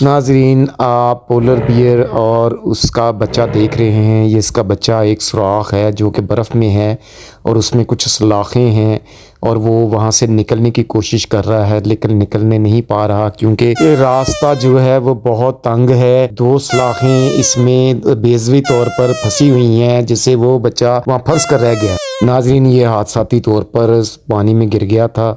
नाजरीन, आप polar bear और उसका बच्चा देख रहे हैं। ये इसका बच्चा एक सुराख है जो कि बर्फ़ में है और उसमें कुछ सलाखें हैं और वो वहाँ से निकलने की कोशिश कर रहा है, लेकिन निकलने नहीं पा रहा क्योंकि ये रास्ता जो है वो बहुत तंग है। दो सलाखें इसमें बेज़वी तौर पर फंसी हुई हैं, जिससे वो बच्चा वहाँ फंस कर रह गया। नाजरीन, ये हादसाती तौर पर पानी में गिर गया था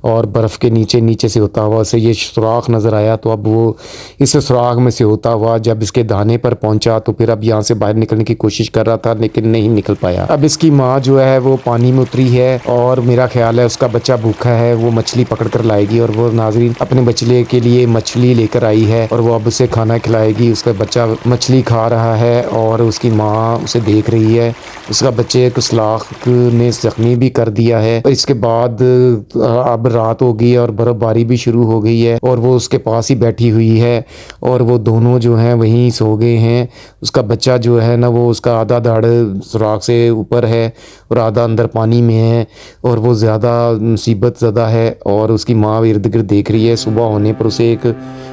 और बर्फ़ के नीचे नीचे से होता हुआ उसे ये सुराख नज़र आया, तो अब वो इस सुराख में से होता हुआ जब इसके दाने पर पहुंचा तो फिर अब यहाँ से बाहर निकलने की कोशिश कर रहा था, लेकिन नहीं निकल पाया। अब इसकी माँ जो है वो पानी में उतरी है और मेरा ख्याल है उसका बच्चा भूखा है, वो मछली पकड़ कर लाएगी और वो नाजरीन अपने बच्चे के लिए मछली लेकर आई है और वो अब उसे खाना खिलाएगी। उसका बच्चा मछली खा रहा है और उसकी माँ उसे देख रही है। उसका बच्चे को सलाख ने जख्मी भी कर दिया है। इसके बाद अब रात हो गई और बर्फबारी भी शुरू हो गई है और वो उसके पास ही बैठी हुई है और वो दोनों जो हैं वहीं सो गए हैं। उसका बच्चा जो है ना वो उसका आधा धड़ सुराख से ऊपर है और आधा अंदर पानी में है और वो ज़्यादा मुसीबत ज़्यादा है और उसकी माँ इर्द गिर्द देख रही है। सुबह होने पर उसे एक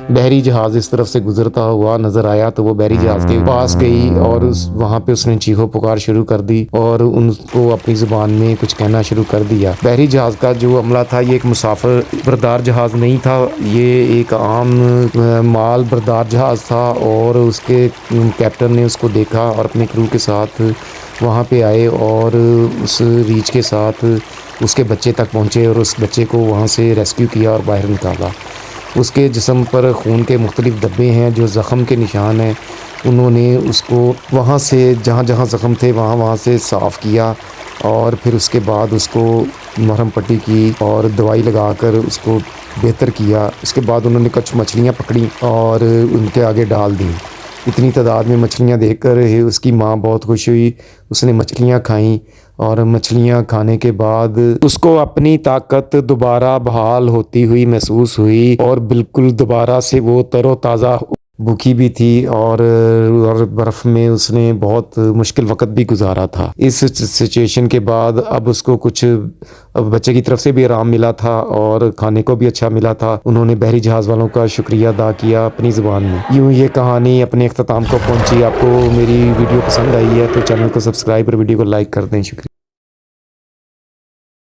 बहरी जहाज़ इस तरफ से गुजरता हुआ नज़र आया, तो वो बहरी जहाज़ के पास गई और वहाँ पे उसने चीखो पुकार शुरू कर दी और उनको अपनी ज़ुबान में कुछ कहना शुरू कर दिया। बहरी जहाज़ का जो अमला था ये एक मुसाफिर बरदार जहाज़ नहीं था, ये एक आम माल बरदार जहाज़ था और उसके कैप्टन ने उसको देखा और अपने क्रू के साथ वहाँ पे आए और उस रीछ के साथ उसके बच्चे तक पहुँचे और उस बच्चे को वहाँ से रेस्क्यू किया और बाहर निकाला। उसके जिस्म पर खून के मुख्तलिफ धब्बे हैं जो ज़ख़म के निशान हैं। उन्होंने उसको वहाँ से जहाँ जहाँ ज़ख़म थे वहाँ वहाँ से साफ़ किया और फिर उसके बाद उसको मरहम पट्टी की और दवाई लगाकर उसको बेहतर किया। उसके बाद उन्होंने कुछ मछलियाँ पकड़ी और उनके आगे डाल दी। इतनी तादाद में मछलियाँ देखकर उसकी माँ बहुत खुश हुई। उसने मछलियाँ खाईं और मछलियाँ खाने के बाद उसको अपनी ताकत दोबारा बहाल होती हुई महसूस हुई और बिल्कुल दोबारा से वो तरोताज़ा भूखी भी थी और बर्फ़ में उसने बहुत मुश्किल वक़्त भी गुजारा था। इस सिचुएशन के बाद अब उसको कुछ बच्चे की तरफ से भी आराम मिला था और खाने को भी अच्छा मिला था। उन्होंने बहरी जहाज़ वालों का शुक्रिया अदा किया अपनी ज़ुबान में। यूँ ये कहानी अपने अख्ताम को पहुँची। आपको मेरी वीडियो पसंद आई है तो चैनल को सब्सक्राइब और वीडियो को लाइक कर दें। शुक्रिया।